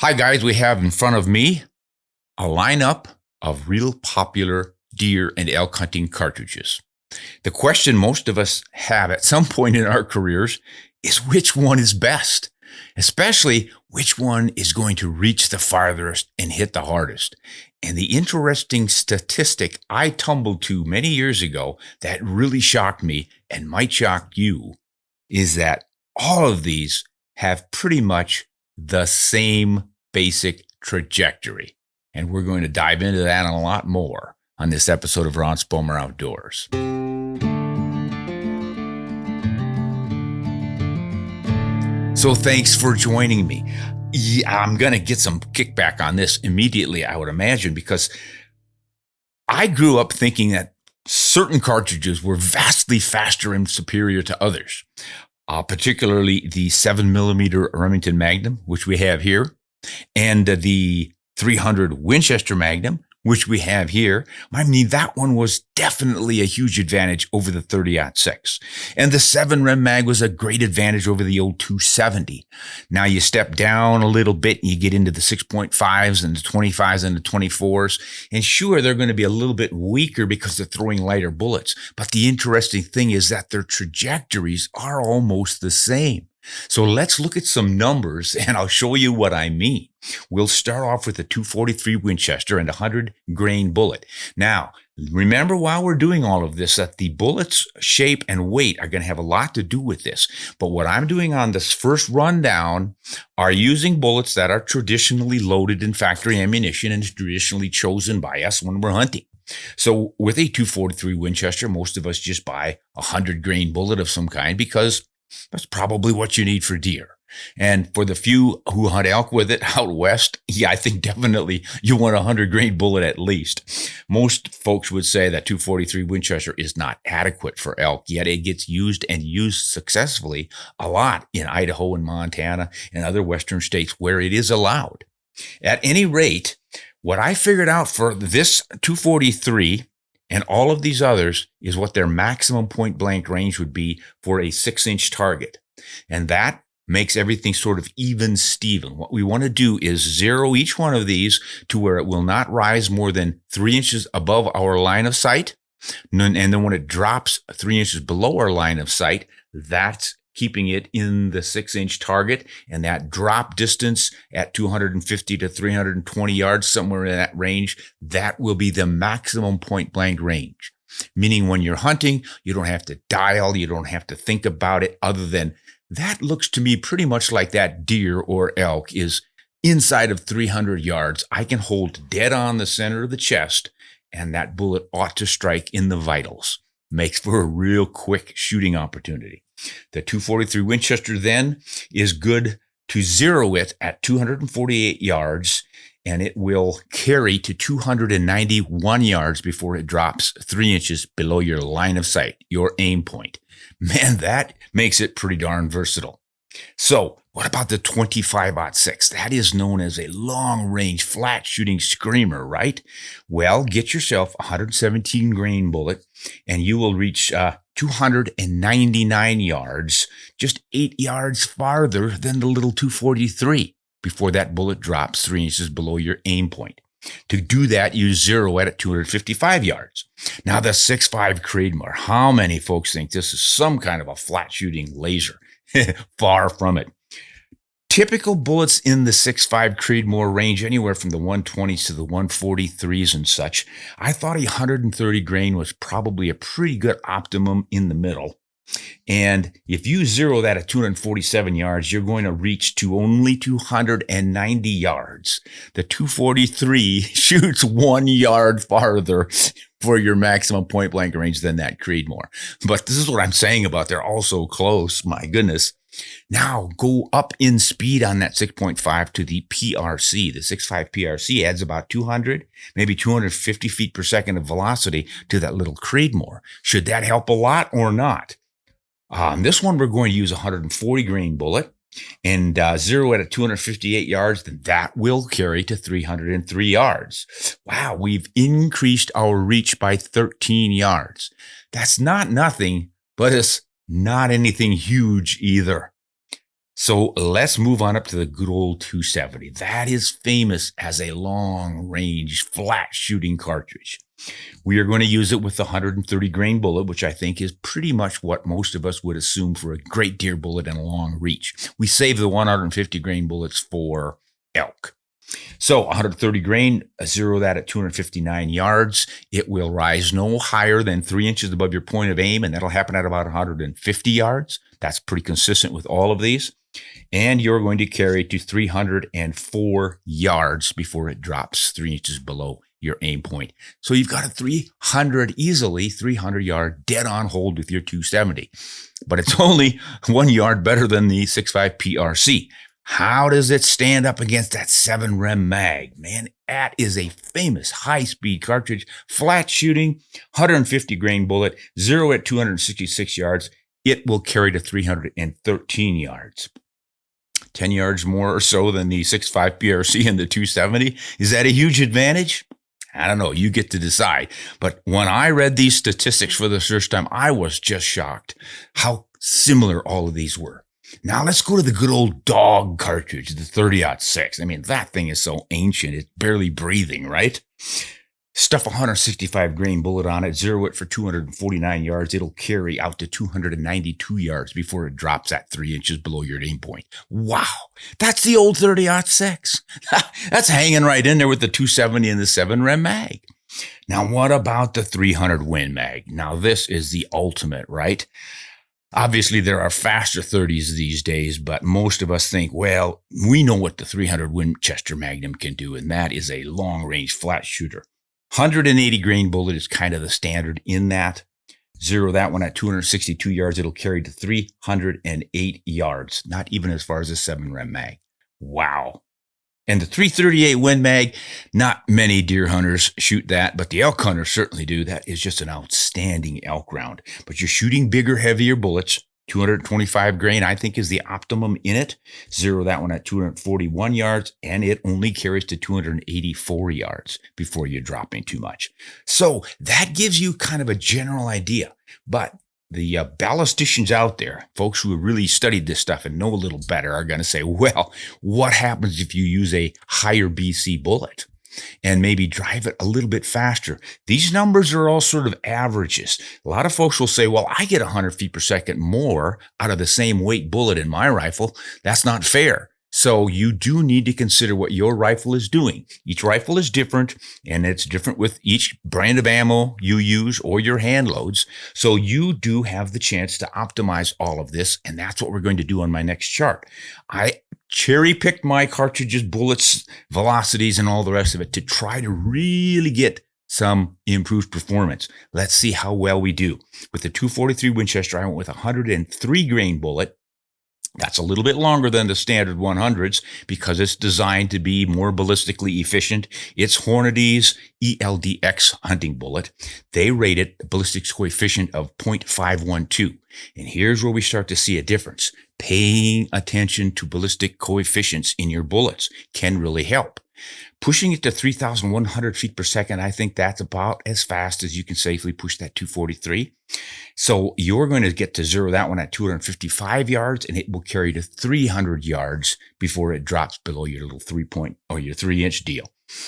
Hi, guys. We have in front of me a lineup of real popular deer and elk hunting cartridges. The question most of us have at some point in our careers is which one is best, especially which one is going to reach the farthest and hit the hardest. And the interesting statistic I tumbled to many years ago that really shocked me and might shock you is that all of these have pretty much the same basic trajectory. And we're going to dive into that and a lot more on this episode of Ron Spomer Outdoors. So thanks for joining me. I'm going to get some kickback on this immediately, I would imagine, because I grew up thinking that certain cartridges were vastly faster and superior to others, particularly the 7mm Remington Magnum, which we have here, and the 300 Winchester Magnum, which we have here. I mean, that one was definitely a huge advantage over the 30-06. And the 7 Mag was a great advantage over the old 270. Now you step down a little bit and you get into the 6.5s and the 25s and the 24s. And sure, they're going to be a little bit weaker because they're throwing lighter bullets. But the interesting thing is that their trajectories are almost the same. So let's look at some numbers and I'll show you what I mean. We'll start off with a 243 Winchester and a 100 grain bullet. Now, remember while we're doing all of this that the bullet's shape and weight are going to have a lot to do with this. But what I'm doing on this first rundown are using bullets that are traditionally loaded in factory ammunition and traditionally chosen by us when we're hunting. So with a 243 Winchester, most of us just buy a 100 grain bullet of some kind because that's probably what you need for deer. And for the few who hunt elk with it out west, yeah, I think definitely you want a 100 grain bullet at least. Most folks would say that 243 Winchester is not adequate for elk, yet it gets used and used successfully a lot in Idaho and Montana and other western states where it is allowed. At any rate, what I figured out for this 243 and all of these others is what their maximum point blank range would be for a 6-inch target. And that makes everything sort of even Steven. What we want to do is zero each one of these to where it will not rise more than 3 inches above our line of sight. And then when it drops 3 inches below our line of sight, that's keeping it in the 6-inch target, and that drop distance at 250 to 320 yards, somewhere in that range, that will be the maximum point blank range. Meaning when you're hunting, you don't have to dial, you don't have to think about it other than that looks to me pretty much like that deer or elk is inside of 300 yards. I can hold dead on the center of the chest, and that bullet ought to strike in the vitals. Makes for a real quick shooting opportunity. The 243 Winchester then is good to zero it at 248 yards, and it will carry to 291 yards before it drops 3 inches below your line of sight, your aim point. Man, that makes it pretty darn versatile. So what about the 25-06? That is known as a long-range flat shooting screamer, right? Well, get yourself a 117 grain bullet and you will reach 299 yards, just 8 yards farther than the little 243 before that bullet drops 3 inches below your aim point. To do that, you zero it at 255 yards. Now the 6.5 Creedmoor, how many folks think this is some kind of a flat shooting laser? Far from it. Typical bullets in the 6.5 Creedmoor range anywhere from the 120s to the 143s and such. I thought a 130 grain was probably a pretty good optimum in the middle. And if you zero that at 247 yards, you're going to reach to only 290 yards. The 243 shoots 1 yard farther for your maximum point blank range than that Creedmoor. But this is what I'm saying about they're all so close. My goodness. Now go up in speed on that 6.5 to the PRC. The 6.5 PRC adds about 200, maybe 250 feet per second of velocity to that little Creedmoor. Should that help a lot or not? This one, we're going to use a 140 grain bullet and zero it at 258 yards, then that will carry to 303 yards. Wow, we've increased our reach by 13 yards. That's not nothing, but it's not anything huge either. So let's move on up to the good old 270. That is famous as a long-range, flat-shooting cartridge. We are going to use it with the 130 grain bullet, which I think is pretty much what most of us would assume for a great deer bullet and a long reach. We save the 150 grain bullets for elk. So 130 grain, zero that at 259 yards. It will rise no higher than 3 inches above your point of aim, and that'll happen at about 150 yards. That's pretty consistent with all of these. And you're going to carry it to 304 yards before it drops 3 inches below your aim point. So you've got a easily 300 yard dead on hold with your 270, but it's only 1 yard better than the 6.5 PRC. How does it stand up against that 7 rem mag? Man, that is a famous high-speed cartridge, flat shooting, 150 grain bullet, zero at 266 yards. It will carry to 313 yards. 10 yards more or so than the 6.5 PRC and the 270. Is that a huge advantage? I don't know. You get to decide. But when I read these statistics for the first time, I was just shocked how similar all of these were. Now let's go to the good old dog cartridge, the 30-06. I mean, that thing is so ancient, it's barely breathing, right? Stuff a 165 grain bullet on it, zero it for 249 yards. It'll carry out to 292 yards before it drops at 3 inches below your aim point. Wow, that's the old 30-06. That's hanging right in there with the 270 and the 7 rem mag. Now, what about the 300 Win mag? Now, this is the ultimate, right? Obviously, there are faster 30s these days, but most of us think, well, we know what the 300 Winchester Magnum can do, and that is a long-range flat shooter. 180 grain bullet is kind of the standard in that. Zero that one at 262 yards. It'll carry to 308 yards, not even as far as a 7 rem mag. Wow. And the 338 Win mag, not many deer hunters shoot that, but the elk hunters certainly do. That is just an outstanding elk round. But you're shooting bigger, heavier bullets. 225 grain, I think, is the optimum in it. Zero that one at 241 yards, and it only carries to 284 yards before you're dropping too much. So that gives you kind of a general idea. But the ballisticians out there, folks who have really studied this stuff and know a little better, are going to say, well, what happens if you use a higher BC bullet and maybe drive it a little bit faster? These numbers are all sort of averages. A lot of folks will say, well, I get 100 feet per second more out of the same weight bullet in my rifle. That's not fair. So you do need to consider what your rifle is doing. Each rifle is different, and it's different with each brand of ammo you use or your hand loads. So you do have the chance to optimize all of this, and that's what we're going to do on my next chart. I cherry-picked my cartridges, bullets, velocities, and all the rest of it to try to really get some improved performance. Let's see how well we do. With the 243 Winchester, I went with a 103 grain bullet. That's a little bit longer than the standard 100s because it's designed to be more ballistically efficient. It's Hornady's ELDX hunting bullet. They rate it the ballistics coefficient of 0.512. And here's where we start to see a difference. Paying attention to ballistic coefficients in your bullets can really help. Pushing it to 3,100 feet per second, I think that's about as fast as you can safely push that 243. So you're going to get to zero that one at 255 yards, and it will carry to 300 yards before it drops below your little 3-inch deal.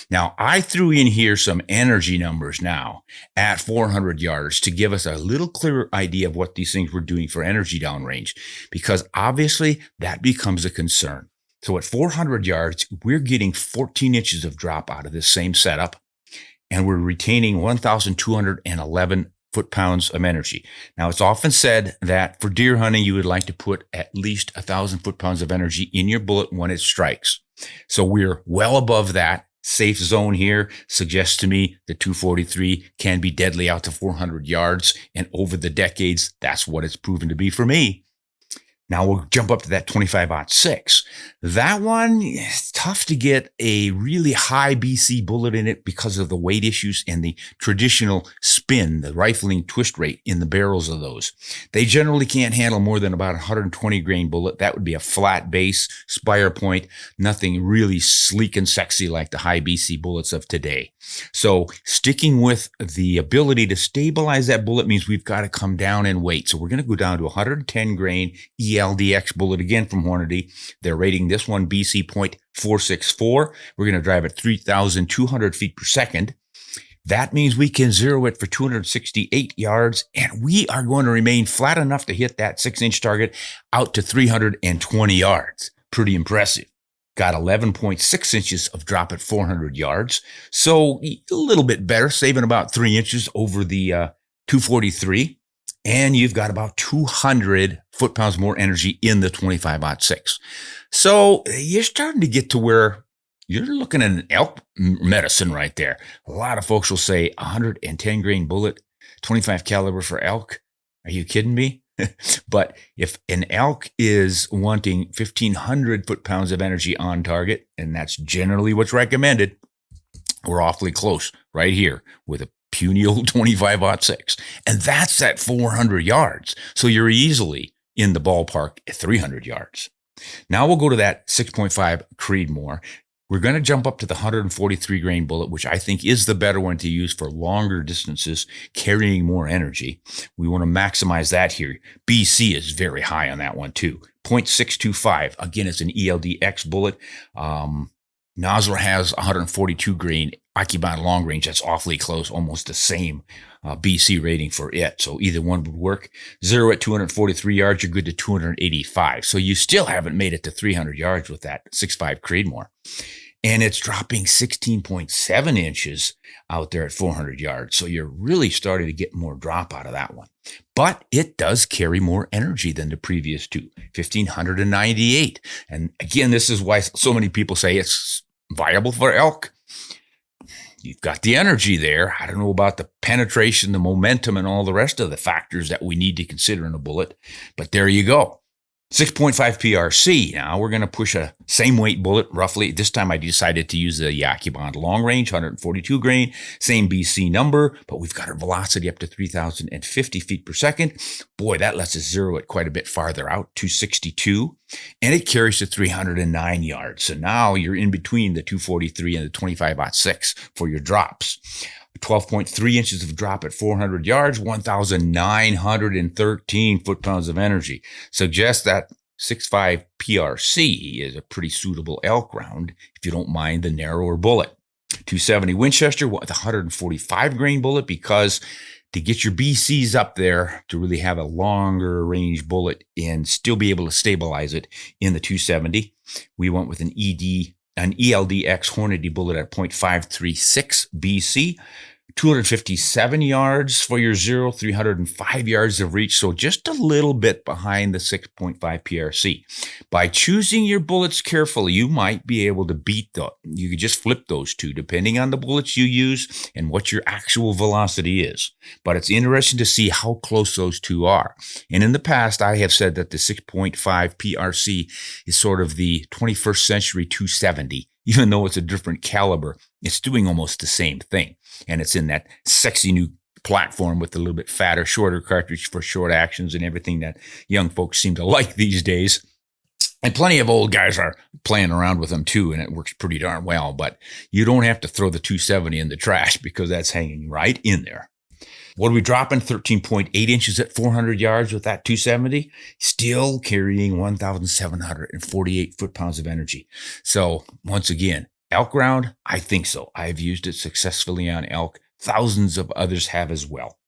Now, I threw in here some energy numbers now at 400 yards to give us a little clearer idea of what these things were doing for energy downrange, because obviously that becomes a concern. So at 400 yards, we're getting 14 inches of drop out of this same setup, and we're retaining 1,211 foot-pounds of energy. Now, it's often said that for deer hunting, you would like to put at least 1,000 foot-pounds of energy in your bullet when it strikes. So we're well above that. Safe zone here suggests to me the 243 can be deadly out to 400 yards, and over the decades, that's what it's proven to be for me. Now we'll jump up to that 25-06. That one is tough to get a really high BC bullet in it because of the weight issues and the traditional spin, the rifling twist rate in the barrels of those. They generally can't handle more than about 120 grain bullet. That would be a flat base, spire point, nothing really sleek and sexy like the high BC bullets of today. So sticking with the ability to stabilize that bullet means we've got to come down in weight. So we're going to go down to 110 grain ELDX bullet again from Hornady. They're rating this one BC .464. We're going to drive at 3,200 feet per second. That means we can zero it for 268 yards, and we are going to remain flat enough to hit that 6-inch target out to 320 yards. Pretty impressive. Got 11.6 inches of drop at 400 yards. So a little bit better, saving about 3 inches over the 243. And you've got about 200 foot-pounds more energy in the 25-06. So you're starting to get to where you're looking at an elk medicine right there. A lot of folks will say 110 grain bullet, 25 caliber for elk. Are you kidding me? But if an elk is wanting 1,500 foot-pounds of energy on target, and that's generally what's recommended, we're awfully close right here with a puny old 25-06. And that's at 400 yards. So you're easily in the ballpark at 300 yards. Now we'll go to that 6.5 Creedmoor. We're going to jump up to the 143 grain bullet, which I think is the better one to use for longer distances, carrying more energy. We want to maximize that here. BC is very high on that one too. 0.625. Again, it's an ELDX bullet. Nosler has 142 grain AccuBond long range. That's awfully close, almost the same BC rating for it. So either one would work. Zero at 243 yards, you're good to 285. So you still haven't made it to 300 yards with that 6.5 Creedmoor. And it's dropping 16.7 inches out there at 400 yards. So you're really starting to get more drop out of that one. But it does carry more energy than the previous two, 1,598. And again, this is why so many people say it's viable for elk. You've got the energy there. I don't know about the penetration, the momentum, and all the rest of the factors that we need to consider in a bullet, but there you go. 6.5 PRC. Now we're going to push a same weight bullet roughly. This time I decided to use the AccuBond long range, 142 grain, same BC number, but we've got our velocity up to 3,050 feet per second. Boy, that lets us zero it quite a bit farther out, 262, and it carries to 309 yards. So now you're in between the 243 and the 25-06 for your drops. 12.3 inches of drop at 400 yards, 1,913 foot-pounds of energy. Suggests that 6.5 PRC is a pretty suitable elk round if you don't mind the narrower bullet. 270 Winchester with a 145 grain bullet, because to get your BCs up there to really have a longer range bullet and still be able to stabilize it in the 270, we went with an ELDX Hornady bullet at 0.536 BC, 257 yards for your zero, 305 yards of reach, so just a little bit behind the 6.5 PRC. By choosing your bullets carefully, you might be able to beat them. You could just flip those two depending on the bullets you use and what your actual velocity is. But it's interesting to see how close those two are. And in the past, I have said that the 6.5 PRC is sort of the 21st century 270. Even though it's a different caliber, it's doing almost the same thing. And it's in that sexy new platform with a little bit fatter, shorter cartridge for short actions and everything that young folks seem to like these days. And plenty of old guys are playing around with them too, and it works pretty darn well. But you don't have to throw the 270 in the trash because that's hanging right in there. What are we dropping? 13.8 inches at 400 yards with that 270, still carrying 1,748 foot-pounds of energy. So once again, elk round, I think so. I've used it successfully on elk. Thousands of others have as well.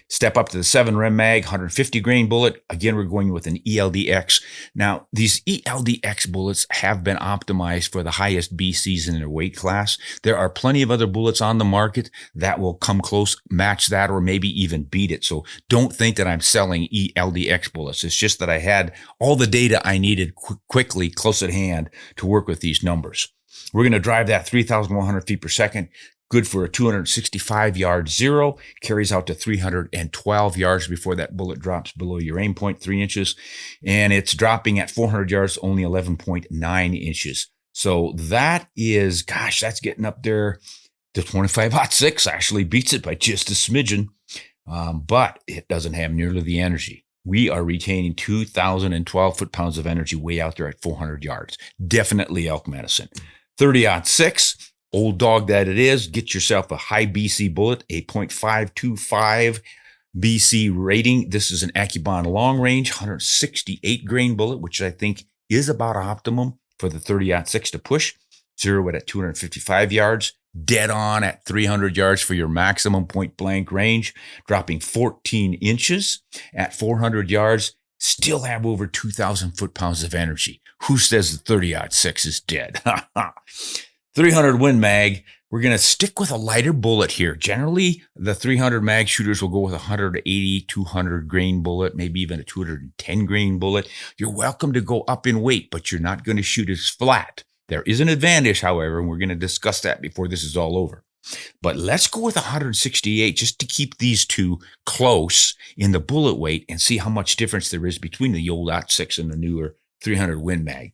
Step up to the 7 Rem Mag, 150 grain bullet. Again, we're going with an ELDX. Now, these ELDX bullets have been optimized for the highest BCs in their weight class. There are plenty of other bullets on the market that will come close, match that, or maybe even beat it. So don't think that I'm selling ELDX bullets. It's just that I had all the data I needed quickly, close at hand to work with these numbers. We're going to drive that 3,100 feet per second. Good for a 265-yard zero, carries out to 312 yards before that bullet drops below your aim point, 3 inches. And it's dropping at 400 yards, only 11.9 inches. So that is, gosh, that's getting up there. The 25-06 actually beats it by just a smidgen, but it doesn't have nearly the energy. We are retaining 2,012 foot-pounds of energy way out there at 400 yards. Definitely elk medicine. 30-06. Old dog that it is, get yourself a high BC bullet, a .525 BC rating. This is an AccuBond long range, 168 grain bullet, which I think is about optimum for the 30-06 to push. Zero it at 255 yards, dead on at 300 yards for your maximum point blank range, dropping 14 inches at 400 yards, still have over 2,000 foot-pounds of energy. Who says the 30-06 is dead? 300 Win Mag. We're going to stick with a lighter bullet here. Generally, the 300 mag shooters will go with a 180, 200 grain bullet, maybe even a 210 grain bullet. You're welcome to go up in weight, but you're not going to shoot as flat. There is an advantage, however, and we're going to discuss that before this is all over. But let's go with 168 just to keep these two close in the bullet weight and see how much difference there is between the old .6 and the newer 300 Win Mag.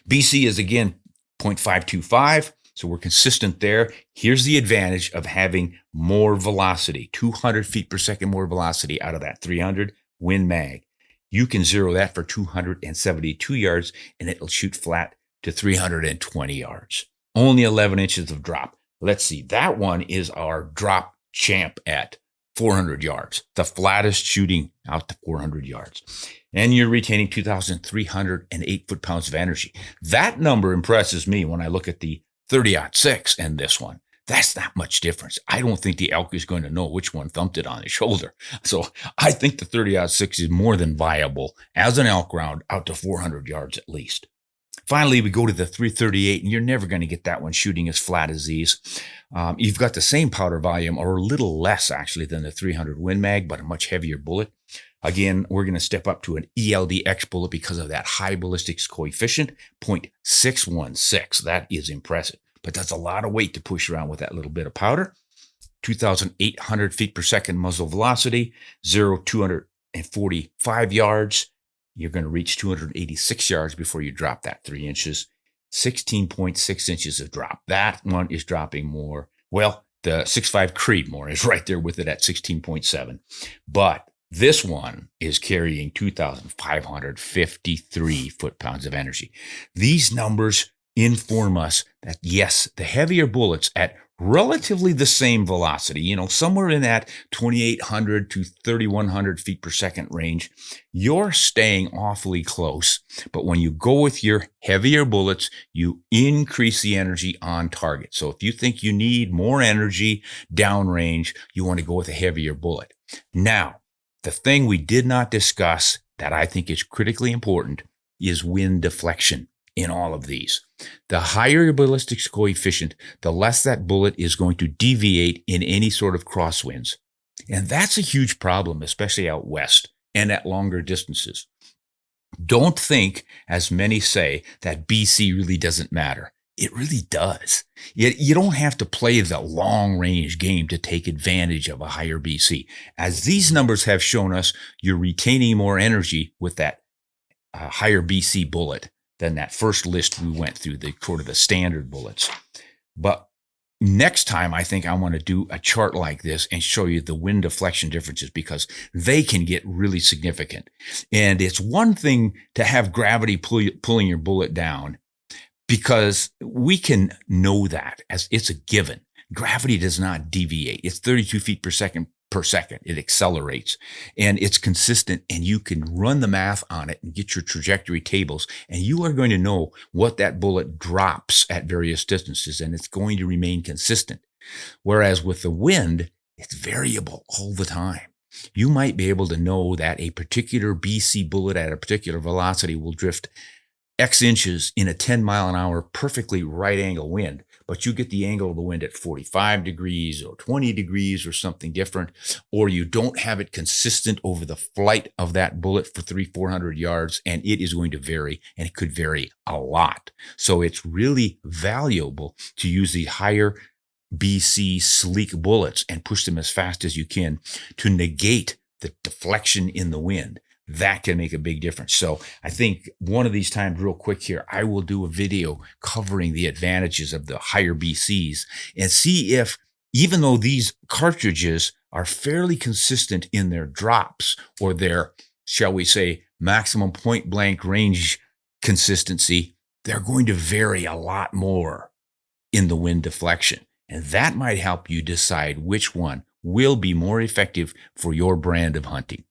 BC is, again, 0.525. So we're consistent there. Here's the advantage of having more velocity, 200 feet per second more velocity out of that 300 Win Mag. You can zero that for 272 yards, and it'll shoot flat to 320 yards. Only 11 inches of drop. Let's see. That one is our drop champ at 400 yards, the flattest shooting out to 400 yards. And you're retaining 2,308 foot-pounds of energy. That number impresses me when I look at the 30-06 and this one. That's not much difference. I don't think the elk is going to know which one thumped it on his shoulder. So I think the 30-06 is more than viable as an elk round out to 400 yards at least. Finally, we go to the 338, and you're never going to get that one shooting as flat as these. You've got the same powder volume, or a little less actually than the 300 Win Mag, but a much heavier bullet. Again, we're going to step up to an ELDX bullet because of that high ballistics coefficient, 0.616. That is impressive, but that's a lot of weight to push around with that little bit of powder. 2,800 feet per second muzzle velocity, 245 yards. You're going to reach 286 yards before you drop that 3 inches. 16.6 inches of drop. That one is dropping more. Well, the 6.5 Creedmoor is right there with it at 16.7. But this one is carrying 2,553 foot-pounds of energy. These numbers inform us that, yes, the heavier bullets at relatively the same velocity, somewhere in that 2,800 to 3,100 feet per second range, you're staying awfully close. But when you go with your heavier bullets, you increase the energy on target. So if you think you need more energy downrange, you want to go with a heavier bullet. Now, the thing we did not discuss that I think is critically important is wind deflection in all of these. The higher your ballistics coefficient, the less that bullet is going to deviate in any sort of crosswinds. And that's a huge problem, especially out west and at longer distances. Don't think, as many say, that BC really doesn't matter. It really does. You don't have to play the long-range game to take advantage of a higher BC. As these numbers have shown us, you're retaining more energy with that higher BC bullet than that first list we went through, the standard bullets. But next time, I think I want to do a chart like this and show you the wind deflection differences because they can get really significant. And it's one thing to have gravity pulling your bullet down, because we can know that as it's a given. Gravity does not deviate. It's 32 feet per second. It accelerates and it's consistent, and you can run the math on it and get your trajectory tables, and you are going to know what that bullet drops at various distances, and it's going to remain consistent. Whereas with the wind, it's variable all the time. You might be able to know that a particular BC bullet at a particular velocity will drift X inches in a 10 mile an hour, perfectly right angle wind, but you get the angle of the wind at 45 degrees or 20 degrees or something different, or you don't have it consistent over the flight of that bullet for 300-400 yards, and it is going to vary, and it could vary a lot. So it's really valuable to use the higher BC sleek bullets and push them as fast as you can to negate the deflection in the wind. That can make a big difference. So I think one of these times, real quick here, I will do a video covering the advantages of the higher BCs and see if, even though these cartridges are fairly consistent in their drops or their, shall we say, maximum point blank range consistency, they're going to vary a lot more in the wind deflection. And that might help you decide which one will be more effective for your brand of hunting.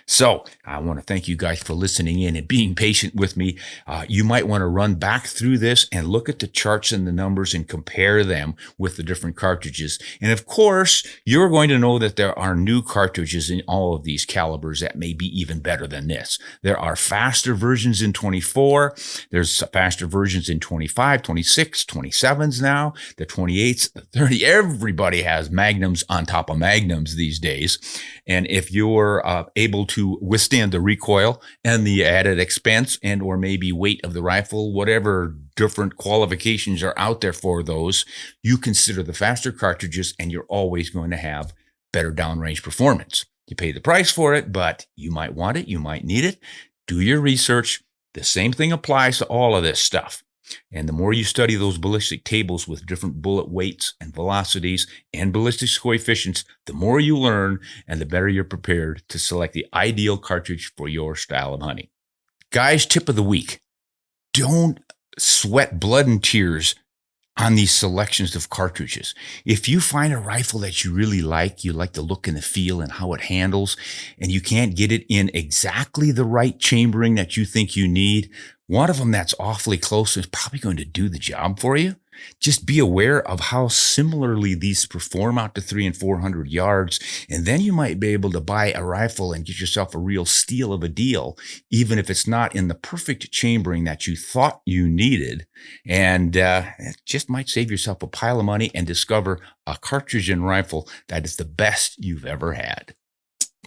So I want to thank you guys for listening in and being patient with me. You might want to run back through this and look at the charts and the numbers and compare them with the different cartridges. And of course, you're going to know that there are new cartridges in all of these calibers that may be even better than this. There are faster versions in 24. There's faster versions in 25, 26, 27s now, the 28s, the 30. Everybody has magnums on top of magnums these days. And if you're able to withstand the recoil and the added expense and or maybe weight of the rifle, whatever different qualifications are out there for those, you consider the faster cartridges and you're always going to have better downrange performance. You pay the price for it, but you might want it, you might need it. Do your research. The same thing applies to all of this stuff. And the more you study those ballistic tables with different bullet weights and velocities and ballistics coefficients, the more you learn and the better you're prepared to select the ideal cartridge for your style of hunting. Guys, tip of the week. Don't sweat blood and tears on these selections of cartridges. If you find a rifle that you really like, you like the look and the feel and how it handles, and you can't get it in exactly the right chambering that you think you need, one of them that's awfully close is probably going to do the job for you. Just be aware of how similarly these perform out to 300 and 400 yards. And then you might be able to buy a rifle and get yourself a real steal of a deal, even if it's not in the perfect chambering that you thought you needed. And it just might save yourself a pile of money and discover a cartridge and rifle that is the best you've ever had.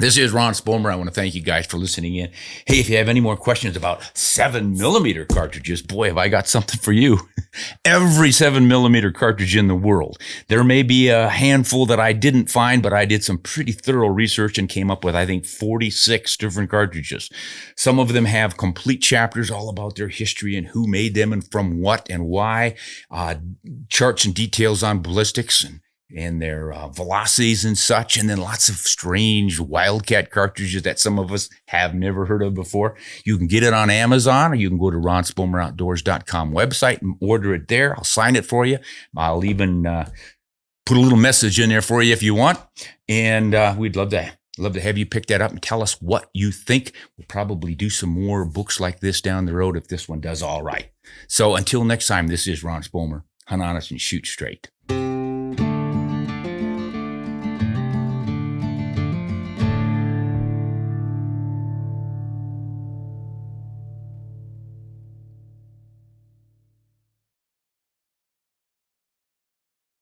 This is Ron Spomer. I want to thank you guys for listening in. Hey, if you have any more questions about 7mm cartridges, boy, have I got something for you. Every 7mm cartridge in the world. There may be a handful that I didn't find, but I did some pretty thorough research and came up with, I think, 46 different cartridges. Some of them have complete chapters all about their history and who made them and from what and why, charts and details on ballistics and their velocities and such, and then lots of strange wildcat cartridges that some of us have never heard of before. You can get it on Amazon, or you can go to ronspomeroutdoors.com website and order it there. I'll sign it for you. I'll even put a little message in there for you if you want, and we'd love to have you pick that up and tell us what you think. We'll probably do some more books like this down the road if this one does all right. So until next time, this is Ron Spomer. Hunt honest and shoot straight.